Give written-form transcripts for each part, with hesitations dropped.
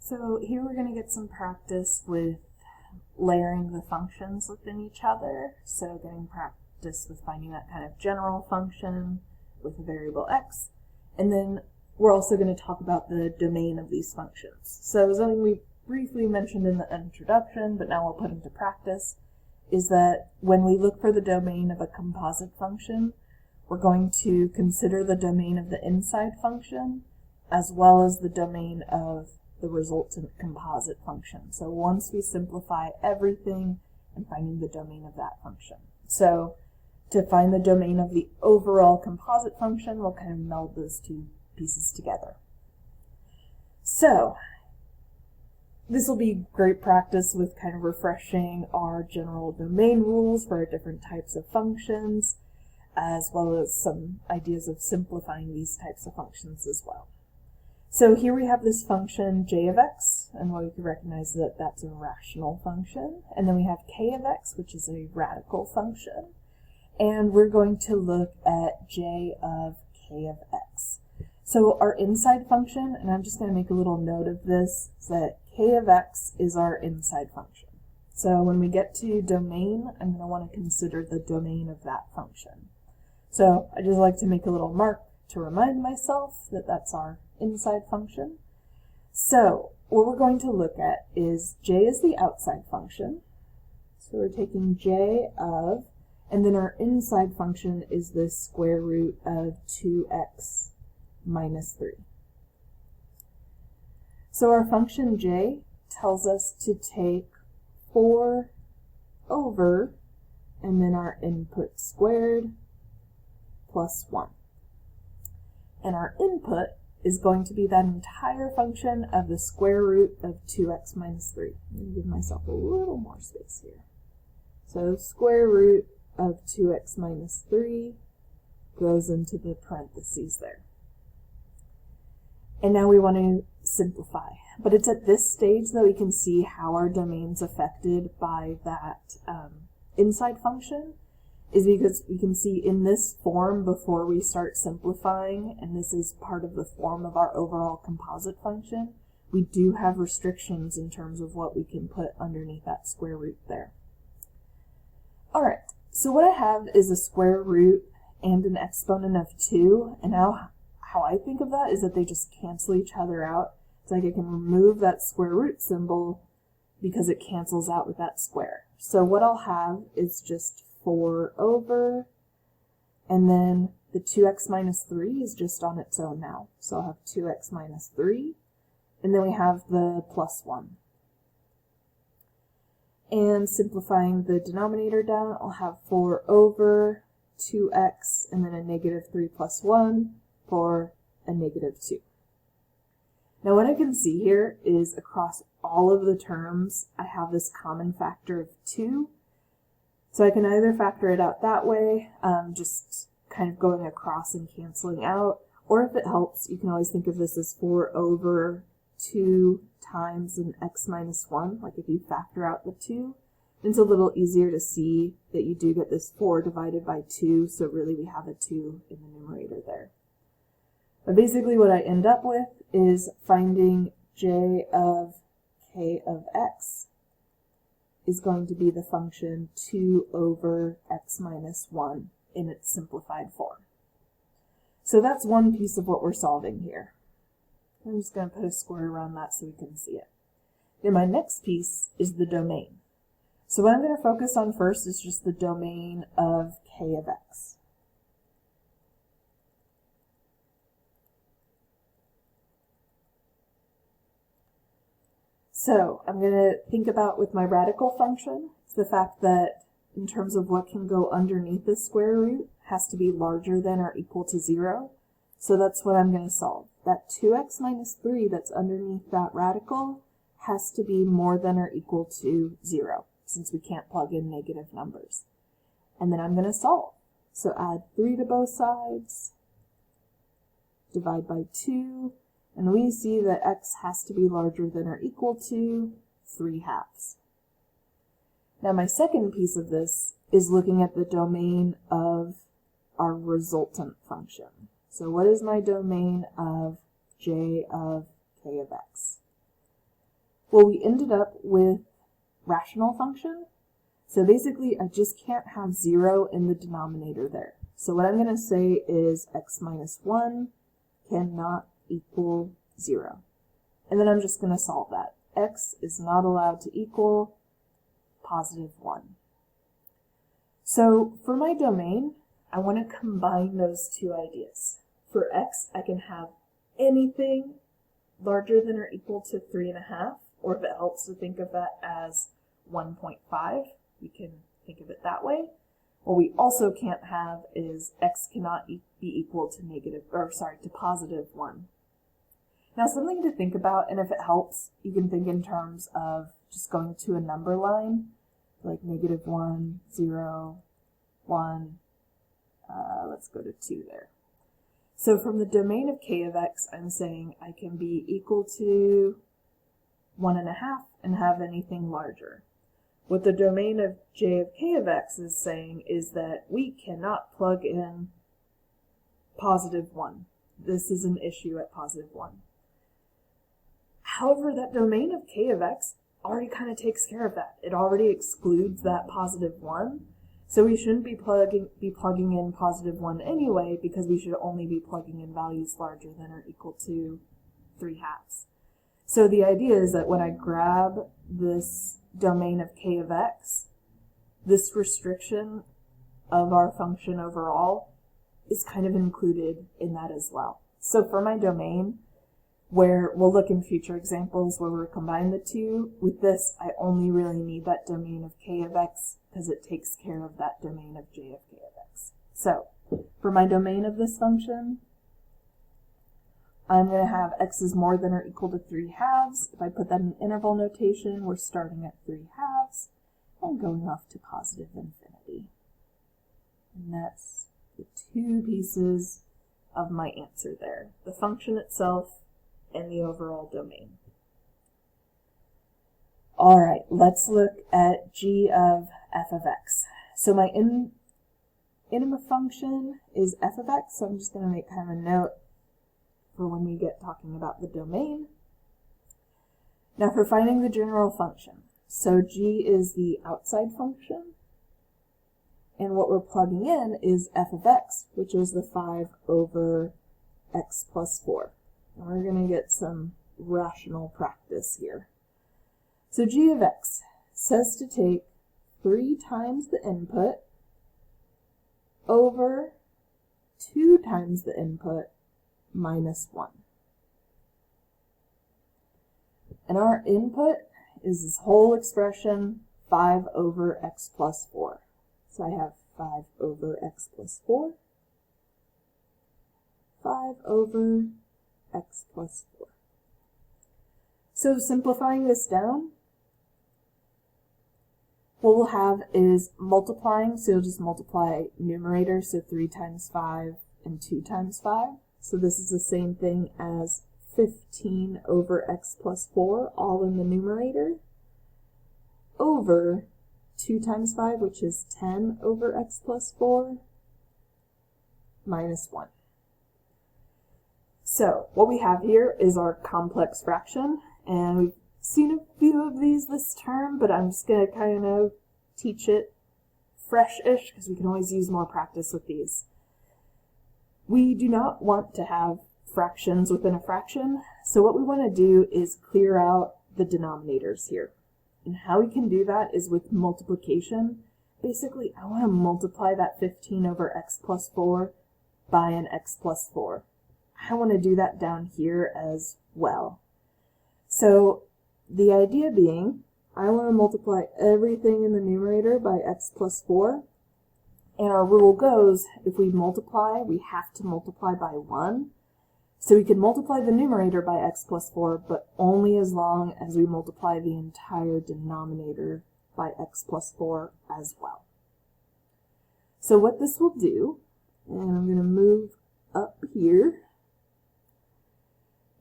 So here we're going to get some practice with layering the functions within each other. So getting practice with finding that kind of general function with a variable x. And then we're also going to talk about the domain of these functions. So something we briefly mentioned in the introduction, but now we'll put into practice, is that when we look for the domain of a composite function, we're going to consider the domain of the inside function as well as the domain of the resultant composite function. So once we simplify everything and finding the domain of that function. So to find the domain of the overall composite function, we'll kind of meld those two pieces together. So this will be great practice with kind of refreshing our general domain rules for our different types of functions, as well as some ideas of simplifying these types of functions as well. So here we have this function j of x, and we can recognize that that's a rational function. And then we have k of x, which is a radical function. And we're going to look at j of k of x. So our inside function, and I'm just going to make a little note of this, is that k of x is our inside function. So when we get to domain, I'm going to want to consider the domain of that function. So I just like to make a little mark to remind myself that that's our inside function. So what we're going to look at is j is the outside function. So we're taking j of, and then our inside function is the square root of 2x minus 3. So our function j tells us to take 4 over, and then our input squared plus 1. And our input is going to be that entire function of the square root of 2x minus 3. I'm going to give myself a little more space here. So square root of 2x minus 3 goes into the parentheses there. And now we want to simplify. But it's at this stage that we can see how our domain's affected by that inside function, is because we can see in this form before we start simplifying, and this is part of the form of our overall composite function, we do have restrictions in terms of what we can put underneath that square root there. Alright, so what I have is a square root and an exponent of 2, and now how I think of that is that they just cancel each other out. It's like I can remove that square root symbol because it cancels out with that square. So what I'll have is just 4 over, and then the 2x minus 3 is just on its own now. So I'll have 2x minus 3, and then we have the plus 1. And simplifying the denominator down, I'll have 4 over 2x, and then a negative 3 plus 1 for a negative 2. Now what I can see here is across all of the terms, I have this common factor of 2. So I can either factor it out that way, just kind of going across and canceling out, or if it helps, you can always think of this as 4 over 2 times an x minus 1, like if you factor out the 2. It's a little easier to see that you do get this 4 divided by 2, so really we have a 2 in the numerator there. But basically what I end up with is finding j of k of x is going to be the function 2 over x minus 1 in its simplified form. So that's one piece of what we're solving here. I'm just going to put a square around that so we can see it. Then my next piece is the domain. So what I'm going to focus on first is just the domain of k of x. So I'm going to think about with my radical function, the fact that in terms of what can go underneath the square root has to be larger than or equal to 0. So that's what I'm going to solve. That 2x minus 3 that's underneath that radical has to be more than or equal to 0, since we can't plug in negative numbers. And then I'm going to solve. So add 3 to both sides, divide by 2, and we see that x has to be larger than or equal to 3/2. Now my second piece of this is looking at the domain of our resultant function. So what is my domain of j of k of x? Well, we ended up with rational function. So basically, I just can't have 0 in the denominator there. So what I'm going to say is x minus 1 cannot equal 0. And then I'm just going to solve that. X is not allowed to equal positive 1. So for my domain, I want to combine those two ideas. For x, I can have anything larger than or equal to 3.5, or if it helps to think of that as 1.5, we can think of it that way. What we also can't have is x cannot be equal to positive 1. Now something to think about, and if it helps, you can think in terms of just going to a number line, like -1, 0, 1, let's go to 2 there. So from the domain of k of x, I'm saying I can be equal to 1.5 and have anything larger. What the domain of j of k of x is saying is that we cannot plug in positive 1. This is an issue at positive 1. However, that domain of k of x already kind of takes care of that. It already excludes that positive 1. So we shouldn't be plugging in positive 1 anyway, because we should only be plugging in values larger than or equal to 3/2. So the idea is that when I grab this domain of k of x, this restriction of our function overall is kind of included in that as well. So for my domain, where we'll look in future examples where we're combining the two, with this I only really need that domain of k of x because it takes care of that domain of j of k of x. So for my domain of this function, I'm going to have x is more than or equal to 3/2. If I put that in interval notation, we're starting at 3/2 and going off to positive infinity. And that's the two pieces of my answer there, the function itself and the overall domain. All right, let's look at g of f of x. So my intima function is f of x, so I'm just going to make kind of a note for when we get talking about the domain. Now for finding the general function, so g is the outside function, and what we're plugging in is f of x, which is the 5 over x plus 4. And we're going to get some rational practice here. So g of x says to take 3 times the input over 2 times the input minus 1. And our input is this whole expression 5 over x plus 4. So I have 5 over x plus 4, 5 over x plus 4. So simplifying this down, what we'll have is multiplying, so you'll just multiply numerator, so 3 times 5 and 2 times 5. So this is the same thing as 15 over x plus 4, all in the numerator, over 2 times 5, which is 10 over x plus 4, minus 1. So what we have here is our complex fraction, and we've seen a few of these this term, but I'm just going to kind of teach it fresh-ish because we can always use more practice with these. We do not want to have fractions within a fraction, so what we want to do is clear out the denominators here. And how we can do that is with multiplication. Basically, I want to multiply that 15 over x plus 4 by an x plus 4. I want to do that down here as well. So the idea being, I want to multiply everything in the numerator by x plus 4. And our rule goes, if we multiply, we have to multiply by 1. So we can multiply the numerator by x plus 4, but only as long as we multiply the entire denominator by x plus 4 as well. So what this will do, and I'm going to move up here,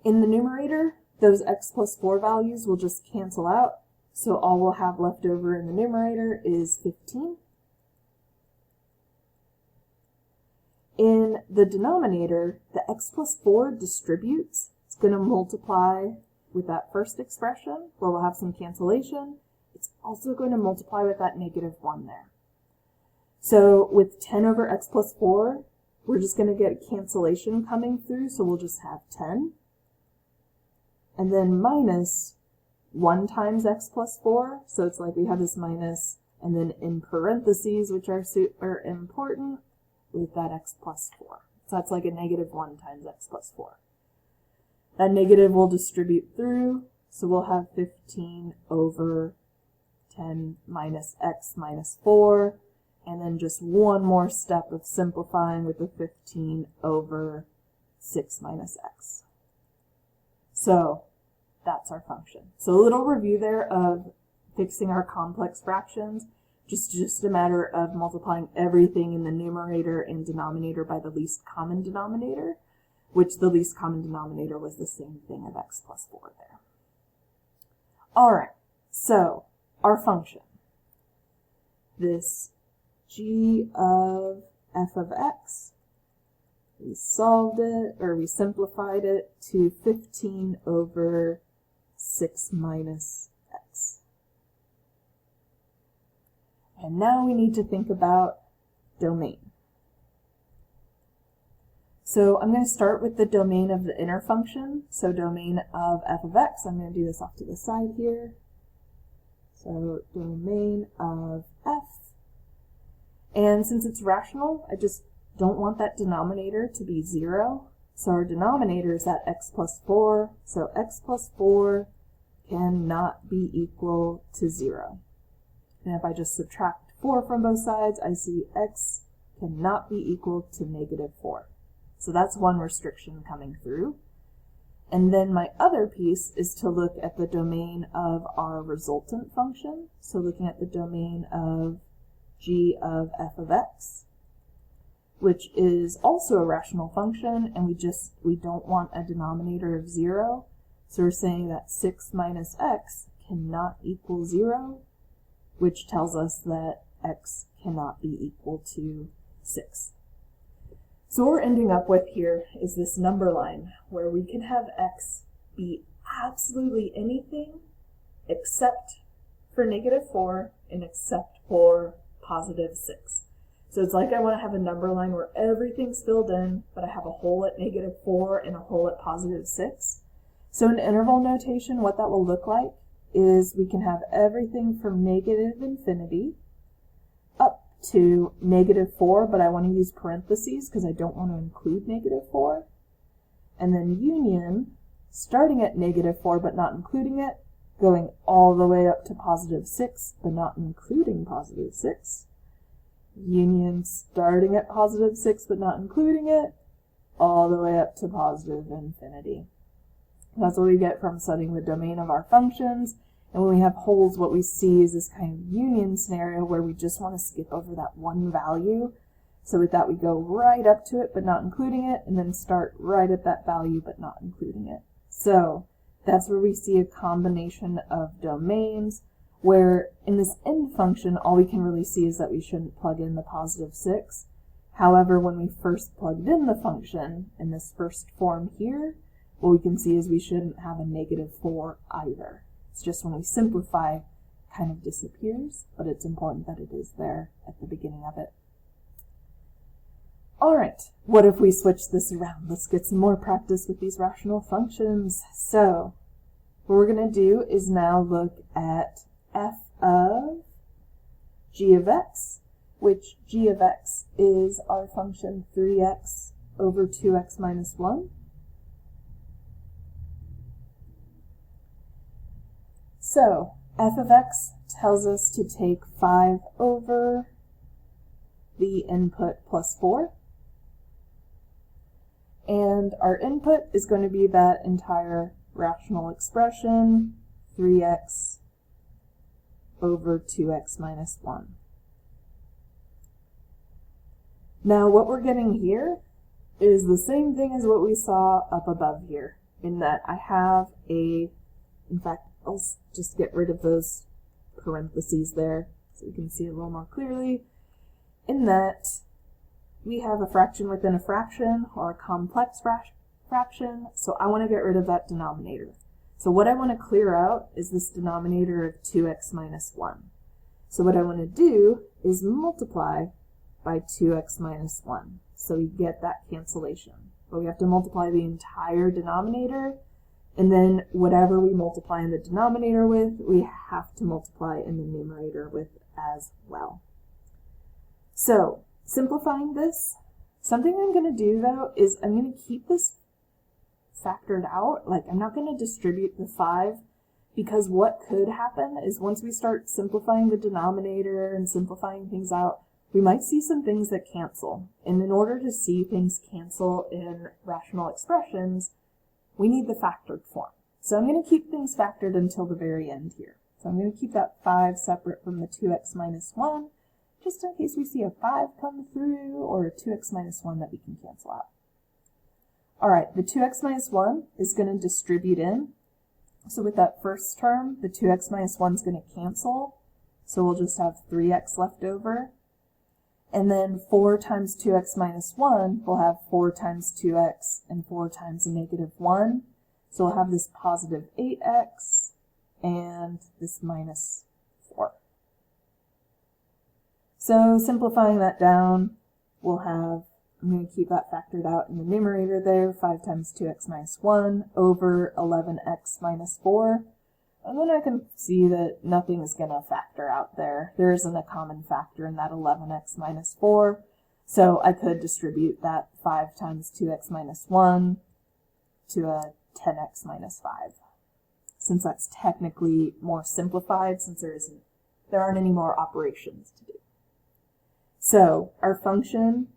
in the numerator, those x plus 4 values will just cancel out, so all we'll have left over in the numerator is 15. In the denominator, the x plus 4 distributes. It's going to multiply with that first expression, where we'll have some cancellation, it's also going to multiply with that -1 there. So with 10 over x plus 4, we're just going to get a cancellation coming through, so we'll just have 10. And then minus 1 times x plus 4, so it's like we have this minus, and then in parentheses, which are important, with that x plus 4. So that's like a -1 times x plus 4. That negative will distribute through, so we'll have 15 over 10 minus x minus 4, and then just one more step of simplifying with the 15 over 6 minus x. So that's our function. So a little review there of fixing our complex fractions, just a matter of multiplying everything in the numerator and denominator by the least common denominator, which the least common denominator was the same thing of x plus 4 there. All right, so our function, this g of f of x, we solved it, or we simplified it to 15 over 6 minus x. And now we need to think about domain. So I'm going to start with the domain of the inner function. So domain of f of x, I'm going to do this off to the side here. So domain of f. And since it's rational, I just don't want that denominator to be 0. So our denominator is at x plus 4. So x plus 4 cannot be equal to 0. And if I just subtract 4 from both sides, I see x cannot be equal to -4. So that's one restriction coming through. And then my other piece is to look at the domain of our resultant function. So looking at the domain of g of f of x, which is also a rational function, and we don't want a denominator of 0. So we're saying that 6 minus x cannot equal 0, which tells us that x cannot be equal to 6. So what we're ending up with here is this number line where we can have x be absolutely anything except for -4 and except for +6. So it's like I want to have a number line where everything's filled in, but I have a hole at -4 and a hole at +6. So in interval notation, what that will look like is we can have everything from -infinity up to -4, but I want to use parentheses because I don't want to include -4. And then union, starting at -4 but not including it, going all the way up to +6 but not including +6. Union starting at +6 but not including it, all the way up to +infinity. That's what we get from studying the domain of our functions. And when we have holes, what we see is this kind of union scenario where we just want to skip over that one value. So with that, we go right up to it, but not including it, and then start right at that value, but not including it. So that's where we see a combination of domains, where in this end function, all we can really see is that we shouldn't plug in the +6. However, when we first plugged in the function in this first form here, what we can see is we shouldn't have a -4 either. It's just when we simplify, kind of disappears, but it's important that it is there at the beginning of it. All right, what if we switch this around? Let's get some more practice with these rational functions. So what we're going to do is now look at f of g of x, which g of x is our function 3x over 2x minus 1. So f of x tells us to take 5 over the input plus 4. And our input is going to be that entire rational expression, 3x over 2x minus 1. Now what we're getting here is the same thing as what we saw up above here, in that I have in fact, I'll just get rid of those parentheses there so you can see a little more clearly, in that we have a fraction within a fraction, or a complex fraction, so I want to get rid of that denominator. So what I want to clear out is this denominator of 2x minus 1. So what I want to do is multiply by 2x minus 1. So we get that cancellation. But we have to multiply the entire denominator, and then whatever we multiply in the denominator with, we have to multiply in the numerator with as well. So simplifying this, something I'm going to do though is I'm going to keep this factored out. Like, I'm not going to distribute the 5, because what could happen is once we start simplifying the denominator and simplifying things out, we might see some things that cancel. And in order to see things cancel in rational expressions, we need the factored form. So I'm going to keep things factored until the very end here. So I'm going to keep that 5 separate from the 2x minus 1, just in case we see a 5 come through or a 2x minus 1 that we can cancel out. All right, the 2x minus 1 is going to distribute in. So with that first term, the 2x minus 1 is going to cancel. So we'll just have 3x left over. And then 4 times 2x minus 1, we'll have 4 times 2x and 4 times a negative 1. So we'll have this positive 8x and this minus 4. So simplifying that down, we'll have, I'm going to keep that factored out in the numerator there, 5 times 2x minus 1 over 11x minus 4. And then I can see that nothing is going to factor out there. There isn't a common factor in that 11x minus 4. So I could distribute that 5 times 2x minus 1 to a 10x minus 5. Since that's technically more simplified, since there aren't any more operations to do. So our function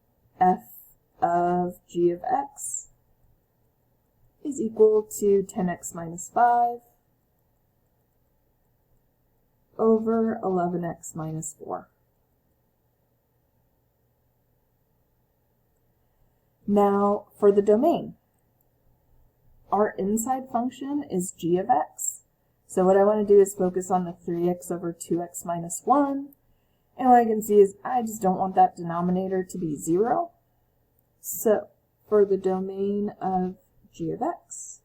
f of g of x is equal to 10x minus 5 over 11x minus 4. Now for the domain. Our inside function is g of x. So what I want to do is focus on the 3x over 2x minus 1. And what I can see is I just don't want that denominator to be 0. So for the domain of g of x,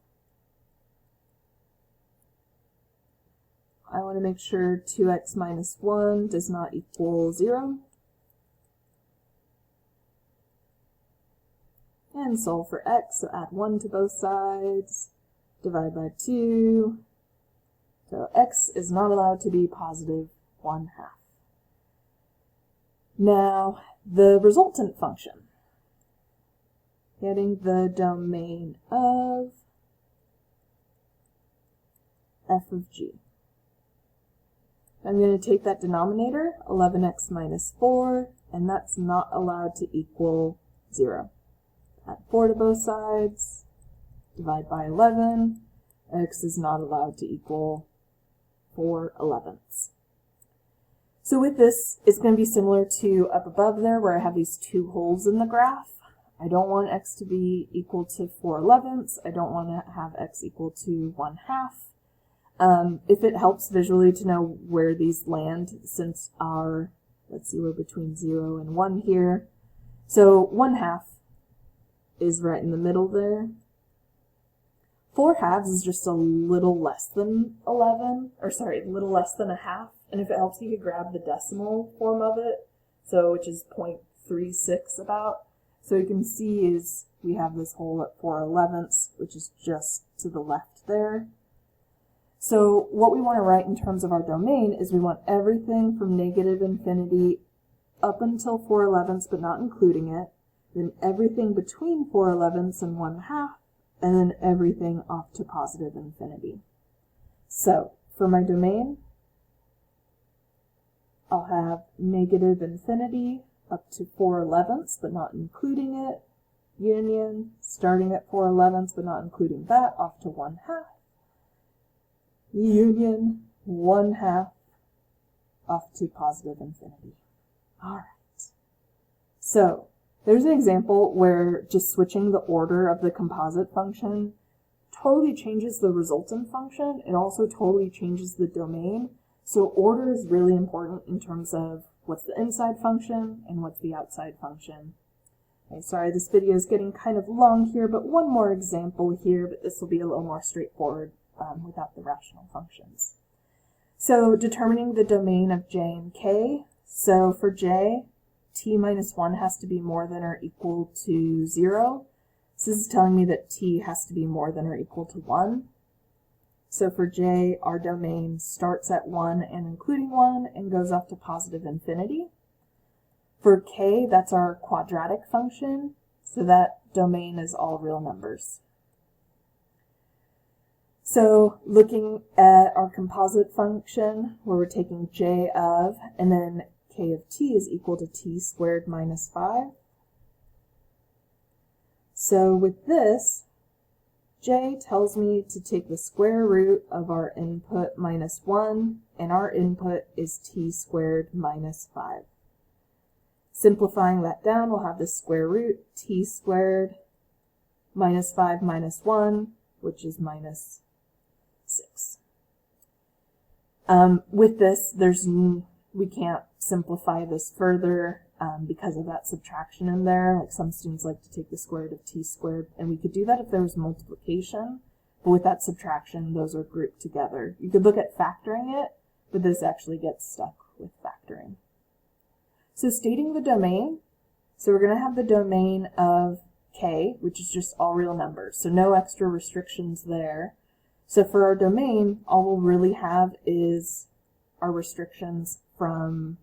I want to make sure 2x minus 1 does not equal 0. And solve for x, so add 1 to both sides, divide by 2. So x is not allowed to be positive 1/2. Now, the resultant function, getting the domain of f of g. I'm going to take that denominator, 11x minus 4, and that's not allowed to equal 0. Add 4 to both sides, divide by 11. X is not allowed to equal 4/11. So with this, it's going to be similar to up above there where I have these 2 holes in the graph. I don't want x to be equal to 4/11. I don't want to have x equal to 1/2. If it helps visually to know where these land, since our, let's see, we're between 0 and 1 here. So 1/2 is right in the middle there. 4/2 is just a little less than 11, or sorry, a little less than 1/2. And if it helps, you could grab the decimal form of it, so which is 0.36 about. So you can see is we have this hole at 4/11, which is just to the left there. So what we want to write in terms of our domain is we want everything from negative infinity up until 4/11, but not including it, then everything between 4/11 and 1/2, and then everything off to positive infinity. So for my domain, I'll have negative infinity up to 4/11, but not including it, union starting at 4/11, but not including that, off to 1/2, union 1/2 off to positive infinity. All right. So there's an example where just switching the order of the composite function totally changes the resultant function. It also totally changes the domain. So order is really important in terms of what's the inside function and what's the outside function. Okay, sorry, this video is getting kind of long here, but one more example here, but this will be a little more straightforward without the rational functions. So determining the domain of j and k. So for j, t minus 1 has to be more than or equal to 0. So this is telling me that t has to be more than or equal to 1. So for j, our domain starts at 1 and including 1 and goes off to positive infinity. For k, that's our quadratic function, so that domain is all real numbers. So looking at our composite function, where we're taking j of, and then k of t is equal to t squared minus 5. So with this, j tells me to take the square root of our input minus 1, and our input is t squared minus 5. Simplifying that down, we'll have the square root t squared minus 5 minus 1, which is minus 6. With this, we can't simplify this further because of that subtraction in there. Like some students like to take the square root of t squared, and we could do that if there was multiplication, but with that subtraction, those are grouped together. You could look at factoring it, but this actually gets stuck with factoring. So stating the domain, so we're going to have the domain of k, which is just all real numbers, so no extra restrictions there. So for our domain, all we'll really have is our restrictions from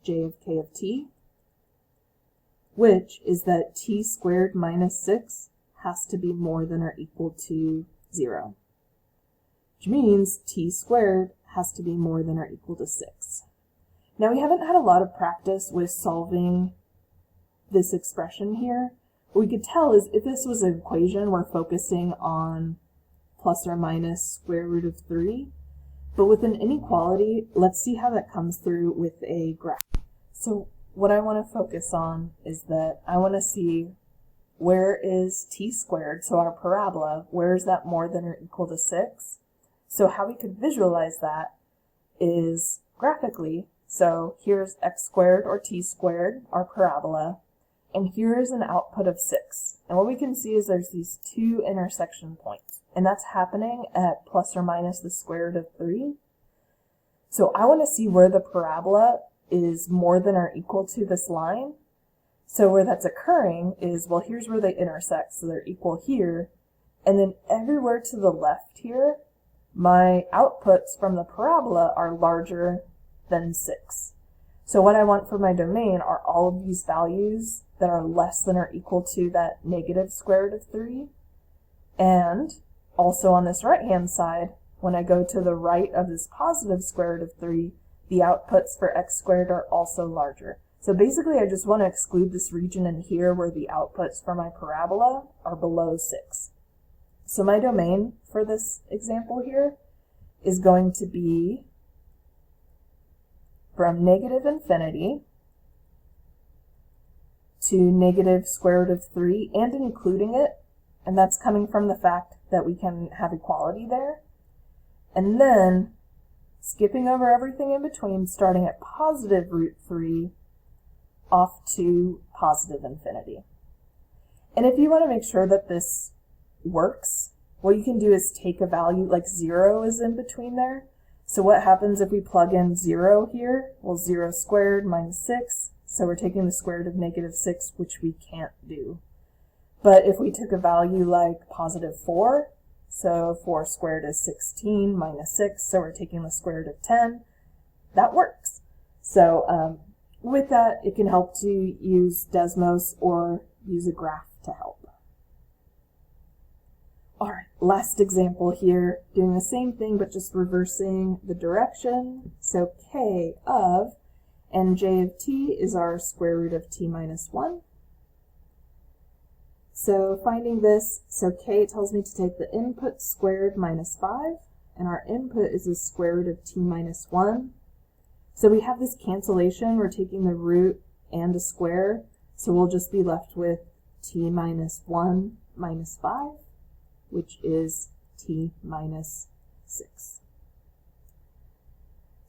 j of k of t, which is that t squared minus 6 has to be more than or equal to 0, which means t squared has to be more than or equal to 6. Now we haven't had a lot of practice with solving this expression here. What we could tell is if this was an equation, we're focusing on plus or minus square root of 3. But with an inequality, let's see how that comes through with a graph. So what I want to focus on is that I want to see where is t squared, so our parabola, where is that more than or equal to 6? So how we could visualize that is graphically. So here's x squared or t squared, our parabola, and here is an output of 6. And what we can see is there's these two intersection points, and that's happening at plus or minus the square root of 3. So I want to see where the parabola is more than or equal to this line. So where that's occurring is, well, here's where they intersect, so they're equal here, and then everywhere to the left here, my outputs from the parabola are larger than 6. So what I want for my domain are all of these values that are less than or equal to that negative square root of 3. And also on this right-hand side, when I go to the right of this positive square root of 3, the outputs for x squared are also larger. So basically I just want to exclude this region in here where the outputs for my parabola are below 6. So my domain for this example here is going to be from negative infinity to negative square root of 3 and including it, and that's coming from the fact that we can have equality there, and then skipping over everything in between, starting at positive root 3 off to positive infinity. And if you want to make sure that this works, what you can do is take a value, like 0 is in between there. So what happens if we plug in 0 here? Well, 0 squared minus 6, so we're taking the square root of negative 6, which we can't do. But if we took a value like positive 4, so 4 squared is 16 minus 6, so we're taking the square root of 10, that works. So with that, it can help to use Desmos or use a graph to help. Alright, last example here, doing the same thing but just reversing the direction. So k of, and j of t is our square root of t minus 1. So finding this, so k tells me to take the input squared minus 5, and our input is the square root of t minus 1. So we have this cancellation, we're taking the root and a square, so we'll just be left with t minus 1 minus 5. Which is t minus 6.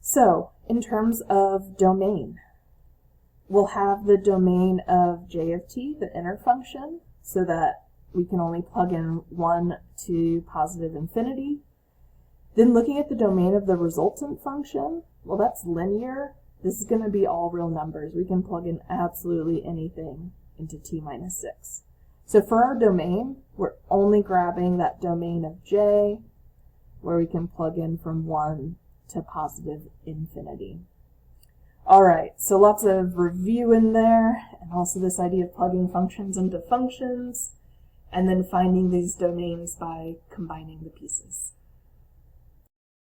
So, in terms of domain, we'll have the domain of j of t, the inner function, so that we can only plug in 1 to positive infinity, Then looking at the domain of the resultant function, well, that's linear. This is going to be all real numbers. We can plug in absolutely anything into t minus 6. So for our domain, we're only grabbing that domain of j, where we can plug in from 1 to positive infinity. All right, so lots of review in there, and also this idea of plugging functions into functions, and then finding these domains by combining the pieces.